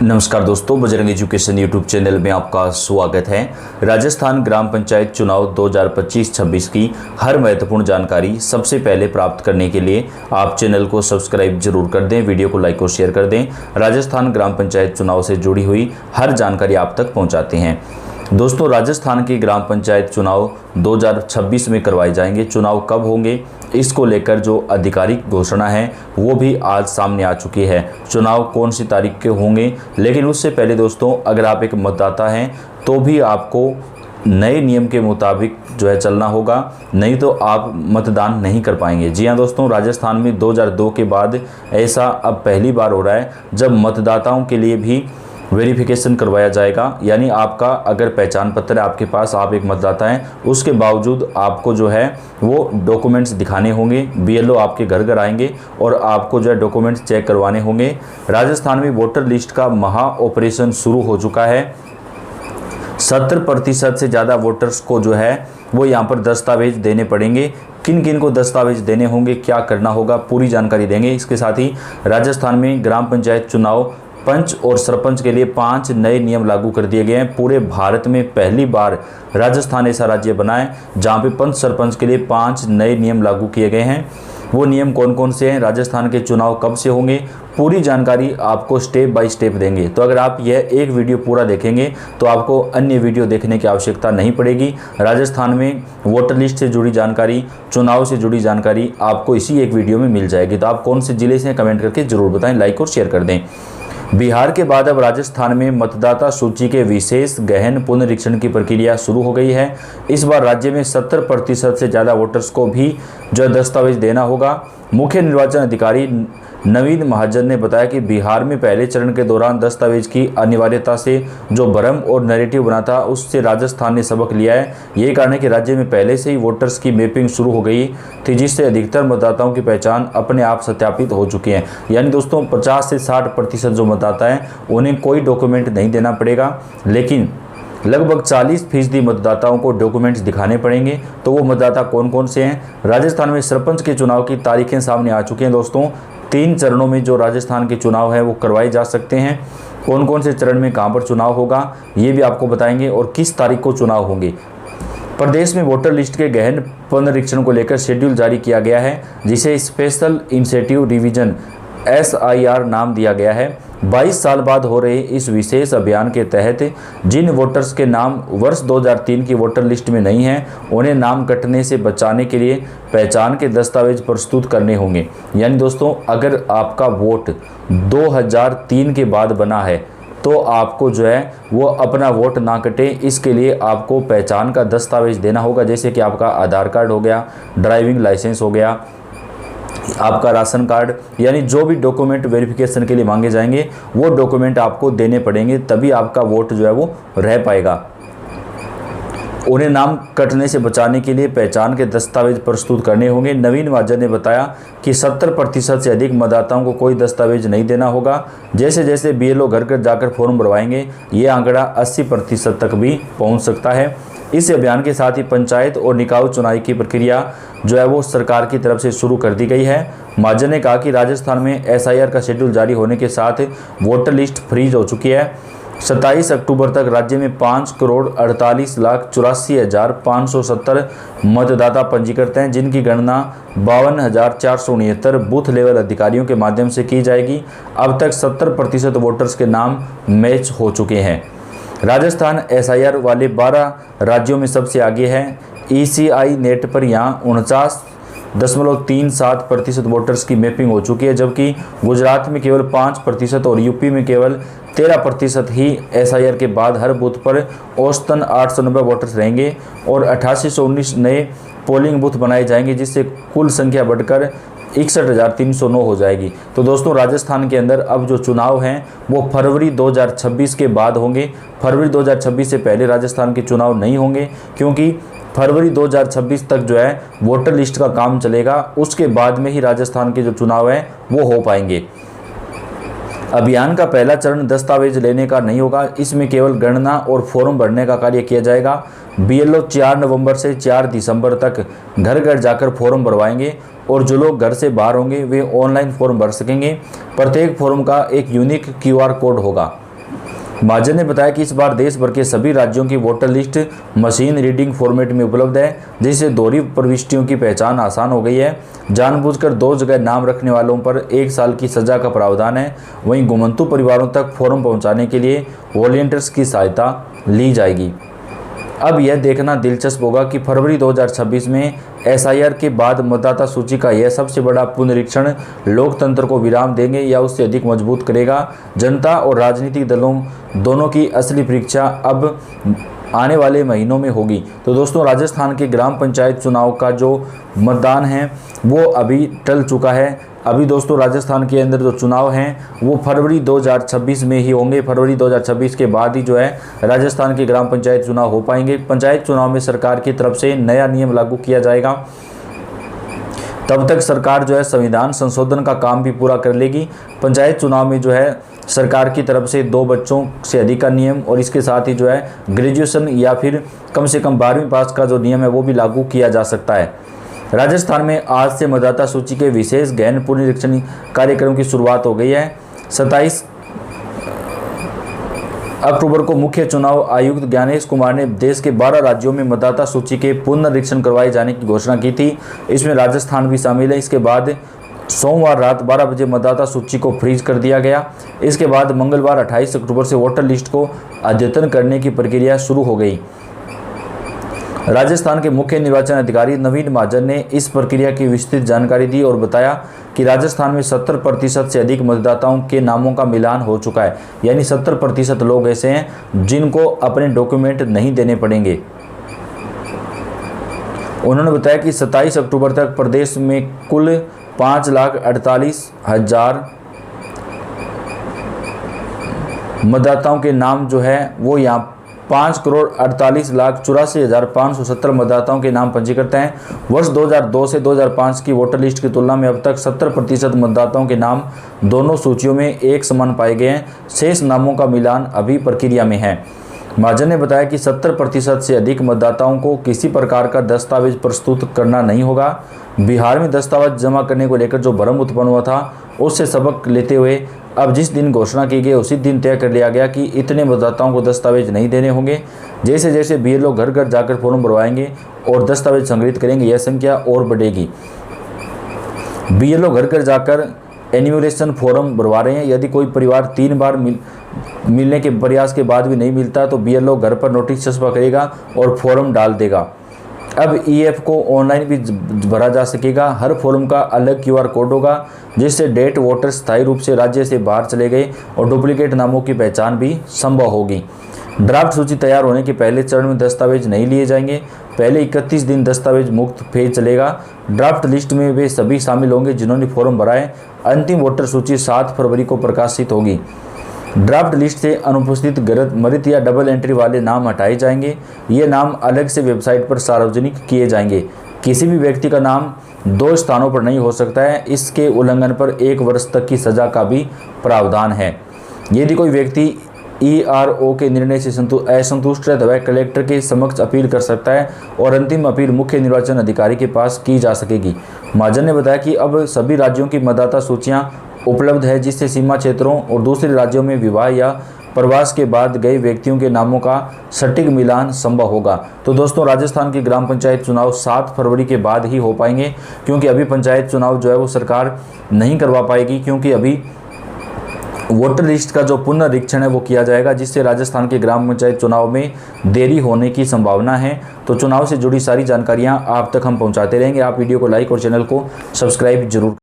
नमस्कार दोस्तों, Bajrang education YouTube channel में आपका स्वागत है। राजस्थान ग्राम पंचायत चुनाव 2025-26 की हर महत्वपूर्ण जानकारी सबसे पहले प्राप्त करने के लिए आप चैनल को सब्सक्राइब जरूर कर दें, वीडियो को लाइक और शेयर कर दें। राजस्थान ग्राम पंचायत चुनाव से जुड़ी हुई हर जानकारी आप तक पहुँचाते हैं। दोस्तों, राजस्थान की ग्राम पंचायत चुनाव 2026 में करवाए जाएंगे। चुनाव कब होंगे, इसको लेकर जो आधिकारिक घोषणा है वो भी आज सामने आ चुकी है। चुनाव कौन सी तारीख के होंगे, लेकिन उससे पहले दोस्तों, अगर आप एक मतदाता हैं तो भी आपको नए नियम के मुताबिक जो है चलना होगा, नहीं तो आप मतदान नहीं कर पाएंगे। जी हाँ दोस्तों, राजस्थान में 2002 के बाद ऐसा अब पहली बार हो रहा है जब मतदाताओं के लिए भी वेरिफिकेशन करवाया जाएगा। यानी आपका अगर पहचान पत्र है आपके पास, आप एक मतदाता हैं, उसके बावजूद आपको जो है वो डॉक्यूमेंट्स दिखाने होंगे। बीएलओ आपके घर घर आएंगे और आपको जो है डॉक्यूमेंट्स चेक करवाने होंगे। राजस्थान में वोटर लिस्ट का महा ऑपरेशन शुरू हो चुका है। 70% से ज़्यादा वोटर्स को जो है वो यहाँ पर दस्तावेज देने पड़ेंगे। किन किन को दस्तावेज देने होंगे, क्या करना होगा, पूरी जानकारी देंगे। इसके साथ ही राजस्थान में ग्राम पंचायत चुनाव पंच और सरपंच के लिए 5 नए नियम लागू कर दिए गए हैं। पूरे भारत में पहली बार राजस्थान ऐसा राज्य बना है जहां पे पंच सरपंच के लिए 5 नए नियम लागू किए गए हैं। वो नियम कौन कौन से हैं, राजस्थान के चुनाव कब से होंगे, पूरी जानकारी आपको स्टेप बाय स्टेप देंगे। तो अगर आप यह एक वीडियो पूरा देखेंगे तो आपको अन्य वीडियो देखने की आवश्यकता नहीं पड़ेगी। राजस्थान में वोटर लिस्ट से जुड़ी जानकारी, चुनाव से जुड़ी जानकारी आपको इसी एक वीडियो में मिल जाएगी। तो आप कौन से जिले से कमेंट करके जरूर बताएं, लाइक और शेयर कर दें। बिहार के बाद अब राजस्थान में मतदाता सूची के विशेष गहन पुनरीक्षण की प्रक्रिया शुरू हो गई है। इस बार राज्य में 70% से ज़्यादा वोटर्स को भी जो दस्तावेज देना होगा। मुख्य निर्वाचन अधिकारी नवीन महाजन ने बताया कि बिहार में पहले चरण के दौरान दस्तावेज की अनिवार्यता से जो भ्रम और नैरेटिव बना था, उससे राजस्थान ने सबक लिया है। यही कारण है कि राज्य में पहले से ही वोटर्स की मैपिंग शुरू हो गई थी, जिससे अधिकतर मतदाताओं की पहचान अपने आप सत्यापित हो चुकी है। यानी दोस्तों 50 से 60% जो मतदाता हैं उन्हें कोई डॉक्यूमेंट नहीं देना पड़ेगा, लेकिन लगभग 40% मतदाताओं को डॉक्यूमेंट्स दिखाने पड़ेंगे। तो वो मतदाता कौन कौन से हैं? राजस्थान में सरपंच के चुनाव की तारीखें सामने आ चुकी हैं दोस्तों। 3 चरणों में जो राजस्थान के चुनाव है वो करवाए जा सकते हैं। कौन कौन से चरण में कहाँ पर चुनाव होगा ये भी आपको बताएंगे, और किस तारीख को चुनाव होंगे। प्रदेश में वोटर लिस्ट के गहन पुनरीक्षण को लेकर शेड्यूल जारी किया गया है, जिसे स्पेशल इनिशिएटिव रिवीजन SIR नाम दिया गया है। 22 साल बाद हो रहे इस विशेष अभियान के तहत जिन वोटर्स के नाम वर्ष 2003 की वोटर लिस्ट में नहीं हैं, उन्हें नाम कटने से बचाने के लिए पहचान के दस्तावेज प्रस्तुत करने होंगे। यानी दोस्तों, अगर आपका वोट 2003 के बाद बना है तो आपको जो है वो अपना वोट ना कटे, इसके लिए आपको पहचान का दस्तावेज देना होगा। जैसे कि आपका आधार कार्ड हो गया, ड्राइविंग लाइसेंस हो गया, आपका राशन कार्ड, यानी जो भी डॉक्यूमेंट वेरिफिकेशन के लिए मांगे जाएंगे वो डॉक्यूमेंट आपको देने पड़ेंगे, तभी आपका वोट जो है वो रह पाएगा। उन्हें नाम कटने से बचाने के लिए पहचान के दस्तावेज प्रस्तुत करने होंगे। नवीन महाजन ने बताया कि 70% से अधिक मतदाताओं को कोई दस्तावेज नहीं देना होगा। जैसे जैसे BLO घर घर जाकर फॉर्म भरवाएंगे, ये आंकड़ा 80% तक भी पहुंच सकता है। इस अभियान के साथ ही पंचायत और निकाय चुनाव की प्रक्रिया जो है वो सरकार की तरफ से शुरू कर दी गई है। महाजन ने कहा कि राजस्थान में SIR का शेड्यूल जारी होने के साथ वोटर लिस्ट फ्रीज हो चुकी है। 27 अक्टूबर तक राज्य में 5,48,84,570 मतदाता पंजीकृत हैं, जिनकी गणना 52,469 बूथ लेवल अधिकारियों के माध्यम से की जाएगी। अब तक 70% वोटर्स के नाम मैच हो चुके हैं। राजस्थान SIR वाले 12 राज्यों में सबसे आगे है। ECI नेट पर यहाँ 49.37% वोटर्स की मैपिंग हो चुकी है, जबकि गुजरात में केवल 5% और यूपी में केवल 13% ही SIR के बाद हर बूथ पर औसतन 890 वोटर्स रहेंगे और 8819 नए पोलिंग बूथ बनाए जाएंगे, जिससे कुल संख्या बढ़कर 61,309 हो जाएगी। तो दोस्तों, राजस्थान के अंदर अब जो चुनाव हैं वो फरवरी 2026 के बाद होंगे। फरवरी 2026 से पहले राजस्थान के चुनाव नहीं होंगे, क्योंकि फरवरी 2026 तक जो है वोटर लिस्ट का काम चलेगा। उसके बाद में ही राजस्थान के जो चुनाव हैं वो हो पाएंगे। अभियान का पहला चरण दस्तावेज लेने का नहीं होगा, इसमें केवल गणना और फॉर्म भरने का कार्य किया जाएगा। BLO 4 नवंबर से 4 दिसंबर तक घर घर जाकर फॉर्म भरवाएंगे और जो लोग घर से बाहर होंगे वे ऑनलाइन फॉर्म भर सकेंगे। प्रत्येक फॉर्म का एक यूनिक QR कोड होगा। महाजन ने बताया कि इस बार देश भर के सभी राज्यों की voter list machine reading format में उपलब्ध है, जिससे दोहरी प्रविष्टियों की पहचान आसान हो गई है। जानबूझकर 2 जगह नाम रखने वालों पर 1 साल की सजा का प्रावधान है। वहीं घुमंतु परिवारों तक फॉर्म पहुंचाने के लिए वॉलंटियर्स की सहायता ली जाएगी। अब यह देखना दिलचस्प होगा कि फरवरी 2026 में एसआईआर के बाद मतदाता सूची का यह सबसे बड़ा पुनरीक्षण लोकतंत्र को विराम देंगे या उससे अधिक मजबूत करेगा। जनता और राजनीतिक दलों दोनों की असली परीक्षा अब आने वाले महीनों में होगी। तो दोस्तों, राजस्थान के ग्राम पंचायत चुनाव का जो मतदान है वो अभी टल चुका है। अभी दोस्तों राजस्थान के अंदर जो चुनाव हैं वो फरवरी 2026 में ही होंगे। फरवरी 2026 के बाद ही जो है राजस्थान के ग्राम पंचायत चुनाव हो पाएंगे। पंचायत चुनाव में सरकार की तरफ से नया नियम लागू किया जाएगा। तब तक सरकार जो है संविधान संशोधन का काम भी पूरा कर लेगी। पंचायत चुनाव में जो है सरकार की तरफ से 2 बच्चों से अधिक का नियम और इसके साथ ही जो है ग्रेजुएशन या फिर कम से कम 12वीं पास का जो नियम है वो भी लागू किया जा सकता है। राजस्थान में आज से मतदाता सूची के विशेष गहन पुनरीक्षण कार्यक्रम की शुरुआत हो गई है। 27 अक्टूबर को मुख्य चुनाव आयुक्त ज्ञानेश कुमार ने देश के 12 राज्यों में मतदाता सूची के पुनरीक्षण करवाए जाने की घोषणा की थी। इसमें राजस्थान भी शामिल है। इसके बाद सोमवार रात 12 बजे मतदाता सूची को फ्रीज कर दिया गया। इसके बाद मंगलवार 28 अक्टूबर से वोटर लिस्ट को अद्यतन करने की प्रक्रिया शुरू हो गई। राजस्थान के मुख्य निर्वाचन अधिकारी नवीन महाजन ने इस प्रक्रिया की विस्तृत जानकारी दी और बताया कि राजस्थान में 70% से अधिक मतदाताओं के नामों का मिलान हो चुका है, यानी 70% लोग ऐसे हैं जिनको अपने डॉक्यूमेंट नहीं देने पड़ेंगे। उन्होंने बताया कि 27 अक्टूबर तक प्रदेश में कुल 5,48,000 मतदाताओं के नाम जो है वो यहाँ 5,48,84,570 मतदाताओं के नाम पंजीकृत हैं। वर्ष 2002 से 2005 की वोटर लिस्ट की तुलना में अब तक 70% मतदाताओं के नाम दोनों सूचियों में एक समान पाए गए हैं। शेष नामों का मिलान अभी प्रक्रिया में है। महाजन ने बताया कि 70% से अधिक मतदाताओं को किसी प्रकार का दस्तावेज प्रस्तुत करना नहीं होगा। बिहार में दस्तावेज जमा करने को लेकर जो भ्रम उत्पन्न हुआ था उससे सबक लेते हुए अब जिस दिन घोषणा की गई उसी दिन तय कर लिया गया कि इतने मतदाताओं को दस्तावेज नहीं देने होंगे। जैसे जैसे बीएलओ घर घर जाकर फॉर्म भरवाएंगे और दस्तावेज संग्रहित करेंगे, यह संख्या और बढ़ेगी। बीएलओ घर घर जाकर एन्यूमरेशन फॉर्म भरवा रहे हैं। यदि कोई परिवार 3 बार मिलने के प्रयास के बाद भी नहीं मिलता तो बीएलओ घर पर नोटिस छपवा करेगा और फॉर्म डाल देगा। अब ईएफ को ऑनलाइन भी भरा जा सकेगा। हर फॉर्म का अलग क्यूआर कोड होगा, जिससे डेट वोटर स्थायी रूप से राज्य से बाहर चले गए और डुप्लीकेट नामों की पहचान भी संभव होगी। ड्राफ्ट सूची तैयार होने के पहले चरण में दस्तावेज नहीं लिए जाएंगे। पहले 31 दिन दस्तावेज मुक्त फेज चलेगा। ड्राफ्ट लिस्ट में वे सभी शामिल होंगे जिन्होंने फॉर्म भरा है। अंतिम वोटर सूची 7 फरवरी को प्रकाशित होगी। ड्राफ्ट लिस्ट से अनुपस्थित, गलत, मृत या डबल एंट्री वाले नाम हटाए जाएंगे। ये नाम अलग से वेबसाइट पर सार्वजनिक किए जाएंगे। किसी भी व्यक्ति का नाम 2 स्थानों पर नहीं हो सकता है। इसके उल्लंघन पर 1 वर्ष तक की सजा का भी प्रावधान है। यदि कोई व्यक्ति ईआरओ के निर्णय से असंतुष्ट है तो वह कलेक्टर के समक्ष अपील कर सकता है और अंतिम अपील मुख्य निर्वाचन अधिकारी के पास की जा सकेगी। महाजन ने बताया कि अब सभी राज्यों की मतदाता सूचियां उपलब्ध है, जिससे सीमा क्षेत्रों और दूसरे राज्यों में विवाह या प्रवास के बाद गए व्यक्तियों के नामों का सटीक मिलान संभव होगा। तो दोस्तों, राजस्थान के ग्राम पंचायत चुनाव 7 फरवरी के बाद ही हो पाएंगे, क्योंकि अभी पंचायत चुनाव जो है वो सरकार नहीं करवा पाएगी, क्योंकि अभी वोटर लिस्ट का जो पुनरीक्षण है वो किया जाएगा, जिससे राजस्थान के ग्राम पंचायत चुनाव में देरी होने की संभावना है। तो चुनाव से जुड़ी सारी जानकारियां आप तक हम पहुंचाते रहेंगे। आप वीडियो को लाइक और चैनल को सब्सक्राइब जरूर